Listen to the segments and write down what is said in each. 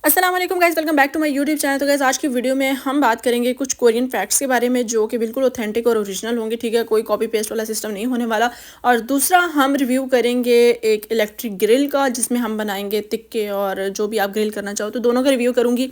अस्सलाम वालेकुम guys, welcome back to my YouTube channel. तो गाइस आज की वीडियो में हम बात करेंगे कुछ कोरियन फैक्ट्स के बारे में जो कि बिल्कुल ऑथेंटिक और ओरिजिनल होंगे। ठीक है, कोई कॉपी पेस्ट वाला सिस्टम नहीं होने वाला। और दूसरा हम रिव्यू करेंगे एक इलेक्ट्रिक ग्रिल का, जिसमें हम बनाएंगे तिक्के और जो भी आप ग्रिल करना चाहो। तो दोनों का रिव्यू करूंगी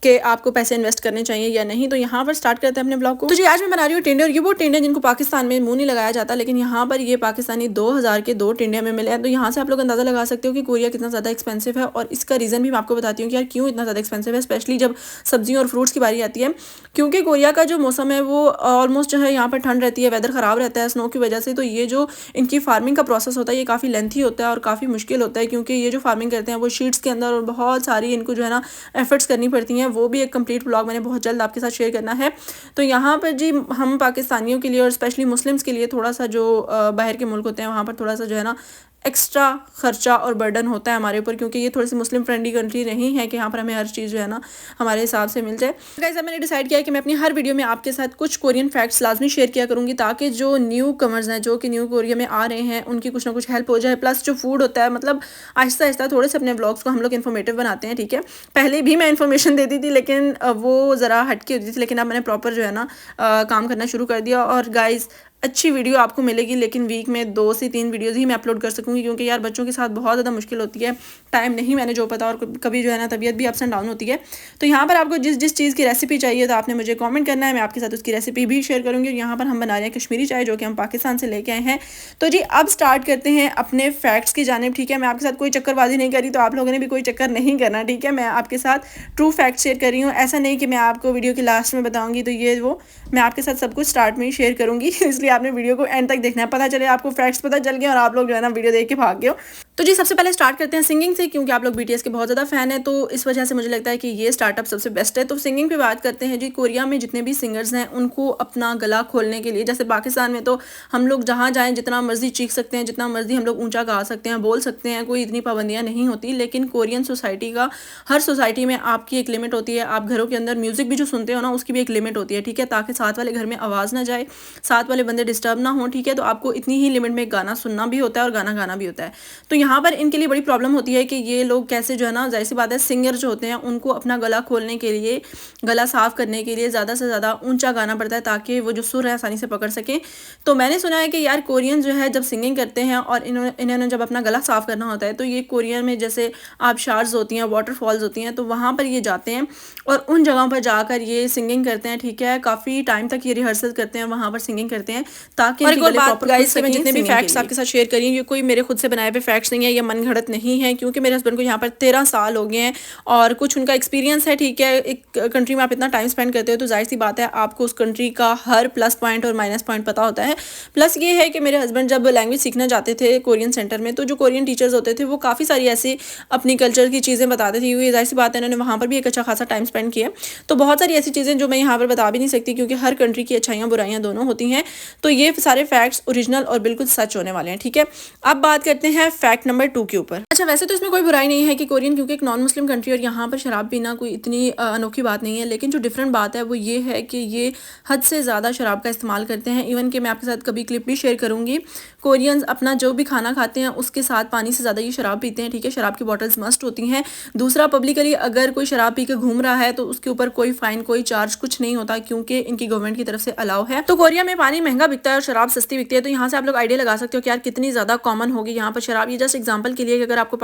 कि आपको पैसे इन्वेस्ट करने चाहिए या नहीं। तो यहाँ पर स्टार्ट करते हैं अपने ब्लॉग को। तो जी आज मैं बना रही हूँ टिंडे, और ये वो टिंडे जिनको पाकिस्तान में मुंह नहीं लगाया जाता, लेकिन यहाँ पर ये पाकिस्तानी 2000 के 2 टिंडे में मिले हैं। तो यहाँ से आप लोग अंदाजा लगा सकते हो कि कोरिया कितना ज़्यादा एक्सपेंसिव है, और इसका रीज़न भी मैं आपको बताती हूँ कि यार क्यों इतना ज़्यादा एक्सपेंसिव है, स्पेशली जब सब्जियों और फ्रूट्स की बारी आती है। क्योंकि कोरिया का जो मौसम है वो ऑलमोस्ट जो है यहाँ पर ठंड रहती है, वेदर ख़राब रहता है स्नो की वजह से। तो ये जो इनकी फार्मिंग का प्रोसेस होता है ये काफ़ी लेंथी होता है और काफ़ी मुश्किल होता है, क्योंकि ये जो फार्मिंग करते हैं वो शीट्स के अंदर और बहुत सारी इनको जो है ना एफर्ट्स करनी पड़ती हैं। वो भी एक कंप्लीट ब्लॉग मैंने बहुत जल्द आपके साथ शेयर करना है। तो यहाँ पर जी हम पाकिस्तानियों के लिए और स्पेशली मुस्लिम्स के लिए थोड़ा सा जो बाहर के मुल्क होते हैं वहाँ पर थोड़ा सा जो है ना एक्स्ट्रा खर्चा और बर्डन होता है हमारे ऊपर, क्योंकि ये थोड़ी सी मुस्लिम फ्रेंडली कंट्री नहीं है कि यहाँ पर हमें हर चीज़ जो है ना हमारे हिसाब से मिल जाए। गाइस अब मैंने डिसाइड किया है कि मैं अपनी हर वीडियो में आपके साथ कुछ कोरियन फैक्ट्स लाजमी शेयर किया करूँगी, ताकि जो न्यू कमर्स हैं जो कि न्यू कोरिया में आ रहे हैं उनकी कुछ ना कुछ हेल्प हो जाए। प्लस जो फूड होता है, मतलब आहिस्ता आहिस्ता थोड़े से अपने ब्लॉग्स को हम लोग इन्फॉर्मेटिव बनाते हैं। ठीक है, पहले भी मैं इन्फॉर्मेशन देती थी लेकिन वो ज़रा हटके होती थी, लेकिन अब मैंने प्रॉपर जो है ना काम करना शुरू कर दिया। और गाइस अच्छी वीडियो आपको मिलेगी, लेकिन वीक में 2 से 3 वीडियोज़ ही मैं अपलोड कर सकूँगी, क्योंकि यार बच्चों के साथ बहुत ज़्यादा मुश्किल होती है, टाइम नहीं मैंने जो पता, और कभी जो है ना तबीयत भी अप्स एंड डाउन होती है। तो यहाँ पर आपको जिस जिस चीज़ की रेसिपी चाहिए तो आपने मुझे कमेंट करना है, मैं आपके साथ उसकी रेसिपी भी शेयर करूँगी। और यहाँ पर हम बना रहे हैं कश्मीरी चाय, जो कि हम पाकिस्तान से लेके आए हैं। तो जी अब स्टार्ट करते हैं अपने फैक्ट्स की जानिब। ठीक है, मैं आपके साथ कोई चक्करबाजी नहीं करी, तो आप लोगों ने भी कोई चक्कर नहीं करना। ठीक है, मैं आपके साथ ट्रू फैक्ट शेयर कर रही हूँ, ऐसा नहीं कि मैं आपको वीडियो के लास्ट में बताऊँगी। तो ये वो मैं आपके साथ सब कुछ स्टार्ट में ही शेयर करूँगी, इसलिए आपने वीडियो को एंड तक देखना है, पता चले आपको फैक्ट्स पता चल गए और आप लोग जो है ना वीडियो देख के भाग गए हो। तो जी सबसे पहले स्टार्ट करते हैं सिंगिंग से, क्योंकि आप लोग बीटीएस के बहुत ज़्यादा फैन है, तो इस वजह से मुझे लगता है कि ये स्टार्टअप सबसे बेस्ट है। तो सिंगिंग पे बात करते हैं जी। कोरिया में जितने भी सिंगर्स हैं उनको अपना गला खोलने के लिए, जैसे पाकिस्तान में तो हम लोग जहाँ जाएँ जितना मर्जी चीख सकते हैं, जितना मर्जी हम लोग ऊँचा गा सकते हैं, बोल सकते हैं, कोई इतनी पाबंदियाँ नहीं होती। लेकिन कोरियन सोसाइटी का, हर सोसाइटी में आपकी एक लिमिट होती है। आप घरों के अंदर म्यूज़िक भी जो सुनते हो ना उसकी भी एक लिमिट होती है। ठीक है, ताकि साथ वाले घर में आवाज़ ना जाए, साथ वाले बंदे डिस्टर्ब ना हो। ठीक है, तो आपको इतनी ही लिमिट में गाना सुनना भी होता है और गाना गाना भी होता है। तो यहाँ पर इनके लिए बड़ी प्रॉब्लम होती है कि ये लोग कैसे जो है ना, जाहिर सी बात है सिंगर जो होते हैं उनको अपना गला खोलने के लिए, गला साफ करने के लिए ज़्यादा से ज़्यादा ऊंचा गाना पड़ता है, ताकि वो जो सुर है आसानी से पकड़ सकें। तो मैंने सुना है कि यार कोरियन जो है जब सिंगिंग करते हैं और इन्होंने जब अपना गला साफ करना होता है, तो ये कोरियन में जैसे आबशार्स होती हैं, वाटरफॉल्स होती हैं, तो वहाँ पर ये जाते हैं और उन जगहों पर जाकर ये सिंगिंग करते हैं। ठीक है, काफ़ी टाइम तक ये रिहर्सल करते हैं, वहाँ पर सिंगिंग करते हैं, ताकि मैं जितने भी फैक्ट्स आपके साथ शेयर करी हैं ये कोई मेरे खुद से बनाए हुए फैक्ट्स नहीं है, ये मन घड़त नहीं है, क्योंकि मेरे हस्बैंड को यहाँ पर 13 साल हो गए हैं और कुछ उनका एक्सपीरियंस है। ठीक है, एक कंट्री में आप इतना टाइम स्पेंड करते हो तो जाहिर सी बात है आपको उस कंट्री का हर प्लस पॉइंट और माइनस पॉइंट पता होता है। प्लस ये है कि मेरे हस्बैंड जब लैंग्वेज सीखना जाते थे कोरियन सेंटर में, तो जो कोरियन टीचर्स होते थे वो काफ़ी सारी ऐसी अपनी कल्चर की चीज़ें बताते थे, क्योंकि जाहिर सी बात है इन्होंने वहाँ पर भी एक अच्छा खासा टाइम स्पेंड किया। तो बहुत सारी ऐसी चीज़ें जो मैं यहाँ पर बता भी नहीं सकती, क्योंकि हर कंट्री की अच्छाइयाँ बुराइयाँ दोनों होती हैं। तो ये सारे फैक्ट्स ओरिजिनल और बिल्कुल सच होने वाले हैं। ठीक है, अब बात करते हैं फैक्ट नंबर 2 के ऊपर। अच्छा, वैसे तो इसमें कोई बुराई नहीं है कि कोरियन क्योंकि एक नॉन मुस्लिम कंट्री और यहाँ पर शराब पीना कोई इतनी अनोखी बात नहीं है, लेकिन जो डिफरेंट बात है वो ये है कि ये हद से ज़्यादा शराब का इस्तेमाल करते हैं। इवन कि मैं आपके साथ कभी क्लिप भी शेयर करूँगी, कोरियंस अपना जो भी खाना खाते हैं उसके साथ पानी से ज़्यादा ये शराब पीते हैं। ठीक है, शराब की बॉटल्स मस्ट होती हैं। दूसरा, पब्लिकली अगर कोई शराब पी के घूम रहा है तो उसके ऊपर कोई फाइन, कोई चार्ज कुछ नहीं होता, क्योंकि इनकी गवर्नमेंट की तरफ से अलाउ है। तो कोरिया में पानी महंगा बिकता है और शराब सस्ती बिकती है। तो यहाँ से आप लोग आइडिया लगा सकते हो कि यार कितनी ज़्यादा कॉमन होगी यहाँ पर शराब। ये जस्ट एग्जांपल के लिए कि अगर आपको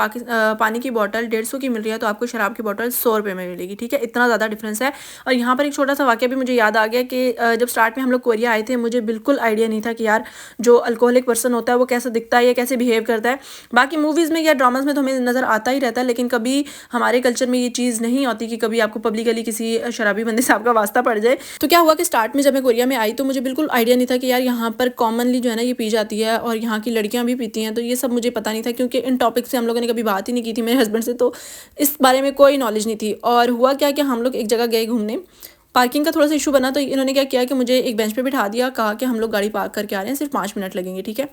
पानी की बोतल 150 की मिल रही है तो आपको शराब की बोतल 100 रुपये में मिलेगी। ठीक है, इतना ज़्यादा डिफरेंस है। और यहाँ पर एक छोटा सा वाकया भी मुझे याद आ गया कि जब स्टार्ट में हम लोग कोरिया आए थे, मुझे बिल्कुल आइडिया नहीं था कि यार जो अल्कोहलिक पर्सन होता है वो कैसा दिखता है या कैसे बिहेव करता है। बाकी मूवीज़ में या ड्रामाज में तो हमें नज़र आता ही रहता है, लेकिन कभी हमारे कल्चर में ये चीज़ नहीं होती कि कभी आपको पब्लिकली किसी शराबी बंदे से आपका वास्ता पड़ जाए। तो क्या हुआ कि स्टार्ट में जब मैं कोरिया में आई तो मुझे बिल्कुल आइडिया नहीं था कि यार यहाँ पर कॉमनली जो है ना ये पी जाती है और यहाँ की लड़कियाँ भी पीती हैं। तो ये सब मुझे पता नहीं था, क्योंकि इन टॉपिक से हम लोगों ने कभी बात ही नहीं की थी मेरे हस्बैंड से, तो इस बारे में कोई नॉलेज नहीं थी। और हुआ क्या कि हम लोग एक जगह गए घूमने, पार्किंग का थोड़ा सा इशू बना, तो इन्होंने क्या किया कि मुझे एक बेंच पे बिठा दिया, कहा कि हम लोग गाड़ी पार्क करके आ रहे हैं, सिर्फ 5 मिनट लगेंगे, ठीक है।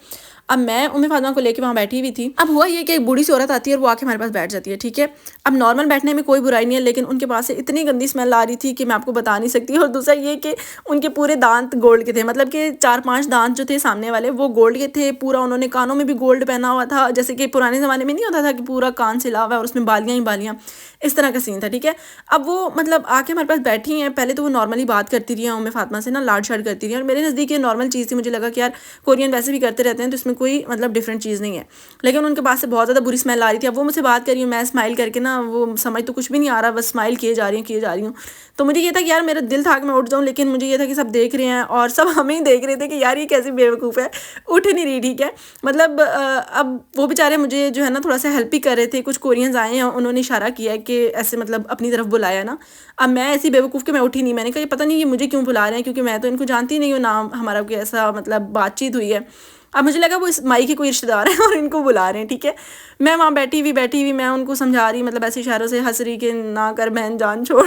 अब मैं उम्मे फातिमा को लेके वहाँ बैठी हुई थी। अब हुआ ये कि एक बूढ़ी सी औरत आती है और वो आके हमारे पास बैठ जाती है, ठीक है। अब नॉर्मल बैठने में कोई बुराई नहीं है, लेकिन उनके पास से इतनी गंदी स्मेल आ रही थी कि मैं आपको बता नहीं सकती। और दूसरा ये कि उनके पूरे दांत गोल्ड के थे, मतलब कि 4-5 दांत जो थे सामने वाले वो गोल्ड के थे। पूरा उन्होंने कानों में भी गोल्ड पहना हुआ था, जैसे कि पुराने ज़माने में नहीं होता था कि पूरा कान सिला हुआ है और उसमें बालियाँ ही बालियाँ, इस तरह का सीन था, ठीक है। अब वो मतलब आके हमारे पास बैठी हैं। पहले तो वो नॉर्मली बात करती रही हैं उम्मे फातिमा से ना, लाड शाड करती रही हैं, और मेरे नज़दीक ये नॉर्मल चीज़ थी। मुझे लगा कि यार कोरियन वैसे भी करते रहते हैं तो इसमें कोई मतलब डिफरेंट चीज़ नहीं है, लेकिन उनके पास से बहुत ज़्यादा बुरी स्मेल आ रही थी। अब वो मुझसे बात कर रही हूँ, मैं स्माइल करके ना, वो समझ तो कुछ भी नहीं आ रहा, बस स्माइल किए जा रही हूँ। तो मुझे ये था कि यार मेरा दिल था कि मैं उठ जाऊँ, लेकिन मुझे ये था कि सब देख रहे हैं और सब हमें ही देख रहे थे कि यार ये कैसी बेवकूफ़ है, उठ नहीं रही, ठीक है। मतलब अब वो बेचारे मुझे जो है ना थोड़ा सा हेल्प ही कर रहे थे। कुछ कोरियंस आए हैं, उन्होंने इशारा किया है कि ऐसे मतलब अपनी तरफ बुलाया ना। अब मैं ऐसी बेवकूफ़ कि मैं उठी नहीं। मैंने कहा ये पता नहीं ये मुझे क्यों बुला रहे हैं, क्योंकि मैं तो इनको जानती नहीं हूँ, नाम हमारा कोई ऐसा मतलब बातचीत हुई है। अब मुझे लगा वो इस माई के कोई रिश्तेदार हैं और इनको बुला रहे हैं, ठीक है। मैं वहाँ बैठी हुई मैं उनको समझा रही, मतलब ऐसे इशारों से हंस रही कि ना कर बहन जान छोड़।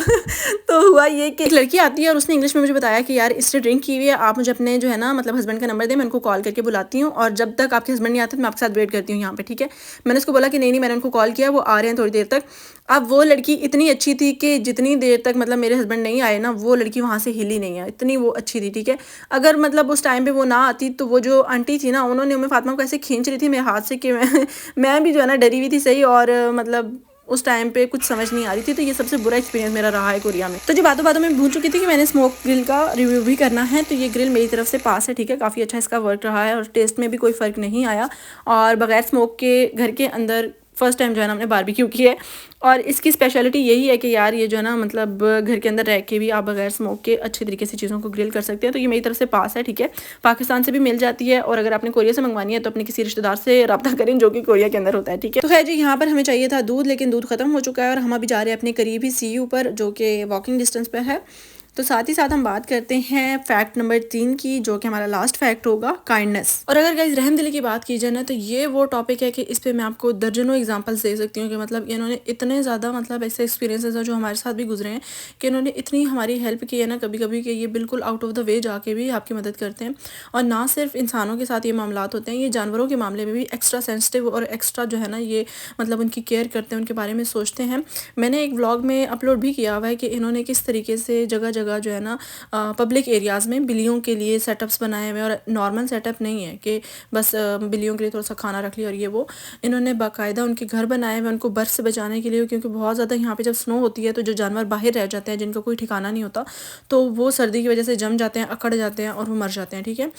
तो हुआ ये कि एक लड़की आती है और उसने इंग्लिश में मुझे बताया कि यार इससे ड्रिंक की हुई है, आप मुझे अपने जो है ना मतलब हस्बैंड का नंबर दें, मैं उनको कॉल करके बुलाती हूँ, और जब तक आपके हस्बैंड नहीं आते तो मैं आपके साथ वेट करती हूँ यहाँ पे, ठीक है। मैंने उसको बोला कि नहीं मैंने उनको कॉल किया, वो आ रहे हैं थोड़ी देर तक। अब वो लड़की इतनी अच्छी थी कि जितनी देर तक मतलब मेरे हस्बैंड नहीं आए ना, वो लड़की वहाँ से हिली नहीं है, इतनी वो अच्छी थी, ठीक है। अगर मतलब उस टाइम पे वो ना आती तो वो जो आंटी थी ना, उन्होंने उम्मे फातिमा को ऐसे खींच रही थी मेरे हाथ से कि मैं भी जो है ना डरी हुई थी सही, और मतलब उस टाइम पे कुछ समझ नहीं आ रही थी। तो ये सबसे बुरा एक्सपीरियंस मेरा रहा है कोरिया में। तो जी बातों बातों में भूल चुकी थी कि मैंने स्मोक ग्रिल का रिव्यू भी करना है। तो ये ग्रिल मेरी तरफ से पास है, ठीक है। काफ़ी अच्छा इसका वर्क रहा है और टेस्ट में भी कोई फ़र्क नहीं आया, और बगैर स्मोक के घर के अंदर फर्स्ट टाइम जो है ना हमने बारबेक्यू की है। और इसकी स्पेशलिटी यही है कि यार ये जो है ना मतलब घर के अंदर रह के भी आप बगैर स्मोक के अच्छे तरीके से चीज़ों को ग्रिल कर सकते हैं। तो ये मेरी तरफ से पास है, ठीक है। पाकिस्तान से भी मिल जाती है, और अगर आपने कोरिया से मंगवानी है तो अपने किसी रिश्तेदार से रब्ता करें जो कि कोरिया के अंदर होता है, ठीक है। तो खैर जी यहाँ पर हमें चाहिए था दूध, लेकिन दूध खत्म हो चुका है, और हम अभी जा रहे हैं अपने करीबी CU पर जो कि वॉकिंग डिस्टेंस पर है। तो साथ ही साथ हम बात करते हैं फैक्ट नंबर 3 की, जो कि हमारा लास्ट फैक्ट होगा, काइंडनेस। और अगर गाइस रहमदिली की बात की जाए ना, तो ये वो टॉपिक है कि इस पे मैं आपको दर्जनों एग्जांपल्स दे सकती हूँ कि मतलब इन्होंने इतने ज़्यादा मतलब ऐसे एक्सपीरियंसेस हैं जो हमारे साथ भी गुजरे हैं कि इन्होंने इतनी हमारी हेल्प की है ना कभी कभी, कि ये बिल्कुल आउट ऑफ द वे जाके भी आपकी मदद करते हैं। और ना सिर्फ इंसानों के साथ ये मामलात होते हैं, ये जानवरों के मामले में भी एक्स्ट्रा सेंसिटिव और एक्स्ट्रा जो है ना ये मतलब उनकी केयर करते हैं, उनके बारे में सोचते हैं। मैंने एक व्लॉग में अपलोड भी किया हुआ है कि इन्होंने किस तरीके से जगह जगह जो है ना पब्लिक एरियाज़ में बिल्लियों के लिए सेटअप्स बनाए हुए, और नॉर्मल सेटअप नहीं है कि बस बिल्लियों के लिए थोड़ा सा खाना रख लिया और ये वो। इन्होंने बाकायदा उनके घर बनाए हुए उनको बर्फ़ से बचाने के लिए, क्योंकि बहुत ज़्यादा यहाँ पे जब स्नो होती है तो जो जानवर बाहर रह जाते हैं जिनका कोई ठिकाना नहीं होता, तो वो सर्दी की वजह से जम जाते हैं, अकड़ जाते हैं और वो मर जाते हैं, ठीक है।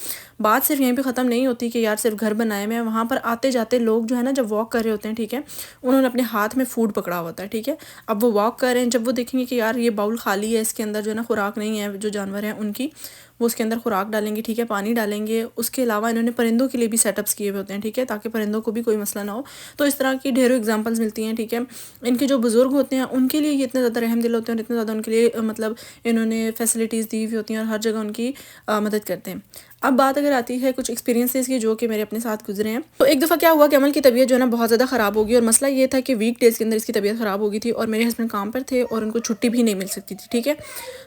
बात सिर्फ यहीं पर ख़त्म नहीं होती कि यार सिर्फ घर बनाए हुए हैं, वहाँ पर आते जाते लोग जो है ना जब वॉक कर रहे होते हैं, ठीक है, उन्होंने अपने हाथ में फूड पकड़ा होता है, ठीक है। अब वो वॉक कर रहे हैं, जब वो देखेंगे कि यार ये बाउल खाली है, इसके अंदर जो है ना खुराक नहीं है, जो जानवर हैं उनकी, वो उसके अंदर खुराक डालेंगे, ठीक है, पानी डालेंगे। उसके अलावा इन्होंने परिंदों के लिए भी सेटअप्स किए हुए होते हैं, ठीक है, ताकि परिंदों को भी कोई मसला ना हो। तो इस तरह की ढेरों एग्जांपल्स मिलती हैं, ठीक है। इनके जो बुज़ुर्ग होते हैं उनके लिए ये इतने ज़्यादा रहमदिल होते हैं और इतने ज़्यादा उनके लिए मतलब इन्होंने फैसिलिटीज़ दी हुई होती हैं और हर जगह उनकी मदद करते हैं। अब बात अगर आती है कुछ एक्सपीरियंसेस की जो कि मेरे अपने साथ गुजरे हैं, तो एक दफ़ा क्या हुआ कि अमल की तबीयत जो है ना बहुत ज़्यादा ख़राब होगी, और मसला ये था कि वीक डेज़ के अंदर इसकी तबीयत ख़राब हो गई थी और मेरे हस्बैंड काम पर थे और उनको छुट्टी भी नहीं मिल सकती थी, ठीक है।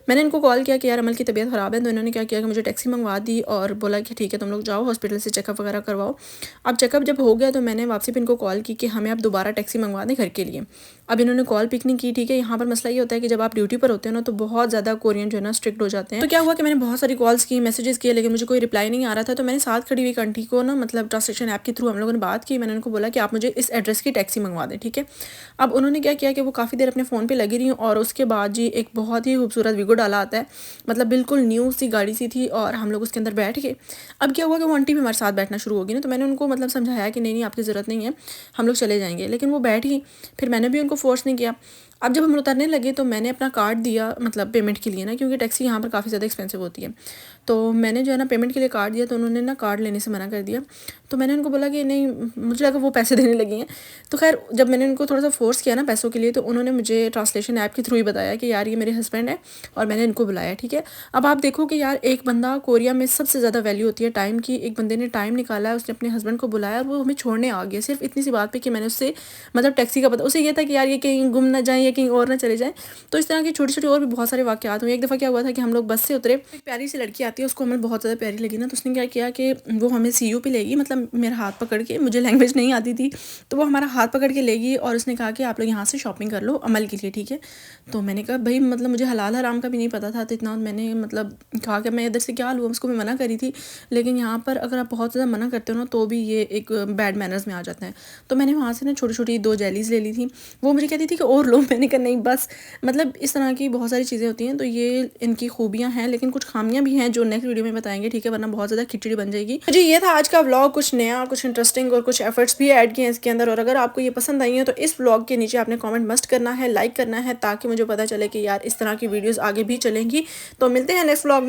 मैंने इनको कॉल किया कि यार अमल की तबीयत ख़राब है, तो इन्होंने क्या किया कि मुझे टैक्सी मंगवा दी और बोला कि ठीक है तुम लोग जाओ हॉस्पिटल से चेकअप वगैरह करवाओ। अब चेकअप जब हो गया तो मैंने वापसी पर इनको कॉल की कि हमें अब दोबारा टैक्सी मंगवा दें घर के लिए। अब इन्होंने कॉल पिक नहीं की, ठीक है। यहाँ पर मसला ये होता है कि जब आप ड्यूटी पर होते हो ना तो बहुत ज़्यादा कोरियन जो है ना स्ट्रिक्ट हो जाते हैं। तो क्या हुआ कि मैंने बहुत सारी कॉल्स की, मैसेजेस किए, लेकिन मुझे कोई रिप्लाई नहीं आ रहा था। तो मैंने साथ खड़ी हुई आंटी को ना मतलब ट्रांसलेशन ऐप के थ्रू हम लोगों ने बात की। मैंने उनको बोला कि आप मुझे इस एड्रेस की टैक्सी मंगवा दें, ठीक है। अब उन्होंने क्या किया कि वो काफ़ी देर अपने फ़ोन पे लगी रही और उसके बाद जी एक बहुत ही खूबसूरत वीगो डाला आता है, मतलब बिल्कुल न्यू सी गाड़ी सी थी, और हम लोग उसके अंदर बैठ गए। अब क्या हुआ कि वो आंटी भी हमारे साथ बैठना शुरू हो गई ना, तो मैंने उनको मतलब समझाया कि नहीं आपकी ज़रूरत नहीं है, हम लोग चले जाएंगे, लेकिन वो बैठ गई। फिर मैंने भी उनको फोर्स नहीं किया। अब जब हम उतरने लगे तो मैंने अपना कार्ड दिया मतलब पेमेंट के लिए ना, क्योंकि टैक्सी यहाँ पर काफ़ी ज़्यादा एक्सपेंसिव होती है। तो मैंने जो है ना पेमेंट के लिए कार्ड दिया, तो उन्होंने ना कार्ड लेने से मना कर दिया। तो मैंने उनको बोला कि नहीं, मुझे लगा वो पैसे देने लगी हैं। तो खैर जब मैंने उनको थोड़ा सा फोर्स किया ना पैसों के लिए, तो उन्होंने मुझे ट्रांसलेशन ऐप के थ्रू ही बताया कि यार ये मेरे हस्बैंड है और मैंने इनको बुलाया, ठीक है। अब आप देखो कि यार एक बंदा, कोरिया में सबसे ज़्यादा वैल्यू होती है टाइम की। एक बंदे ने टाइम निकाला है, उसने अपने हस्बैंड को बुलाया और वो हमें छोड़ने आ गया सिर्फ इतनी सी बात पे कि मैंने उससे मतलब टैक्सी का पता, उसे ये था कि यार ये कहीं गुम ना जाए, है कहीं और ना चले जाएँ। तो इस तरह की छोटी-छोटी और भी बहुत सारे वाक़यात हुए। एक दफ़ा क्या हुआ था कि हम लोग बस से उतरे, एक प्यारी सी लड़की आती है, उसको हमें बहुत ज़्यादा प्यारी लगी ना, तो उसने क्या किया कि वो हमें सीयू पे ले गई, मतलब मेरा हाथ पकड़ के, मुझे लैंग्वेज नहीं आती थी, तो वो हमारा हाथ पकड़ के ले गई और उसने कहा कि आप लोग यहाँ से शॉपिंग कर लो अमल के लिए, ठीक है। तो मैंने कहा भई मतलब मुझे हलाल हराम का भी नहीं पता था, तो इतना मैंने मतलब कहा कि मैं इधर से क्या लूँ, उसको मैं मना करी थी। लेकिन यहाँ पर अगर आप बहुत ज़्यादा मना करते हो ना, तो भी ये एक बैड मैनर्स में आ जाते हैं। तो मैंने वहाँ से ना छोटी-छोटी 2 जेलीज़ ले ली थी। वो मुझे कहती थी कि और लो, मैंने कहा नहीं बस। मतलब इस तरह की बहुत सारी चीज़ें होती हैं, तो ये इनकी खूबियाँ हैं, लेकिन कुछ खामियाँ भी हैं जो नेक्स्ट वीडियो में बताएँगे, ठीक है, वरना बहुत ज़्यादा खिचड़ी बन जाएगी। जी, ये था आज का व्लॉग, कुछ नया, कुछ इंटरेस्टिंग और कुछ एफर्ट्स भी ऐड किए हैं इसके अंदर। और अगर आपको ये पसंद आई है तो इस व्लॉग के नीचे आपने कमेंट मस्ट करना है, लाइक करना है, ताकि मुझे पता चले कि यार इस तरह की वीडियोज़ आगे भी चलेंगी। तो मिलते हैं नेक्स्ट व्लॉग में।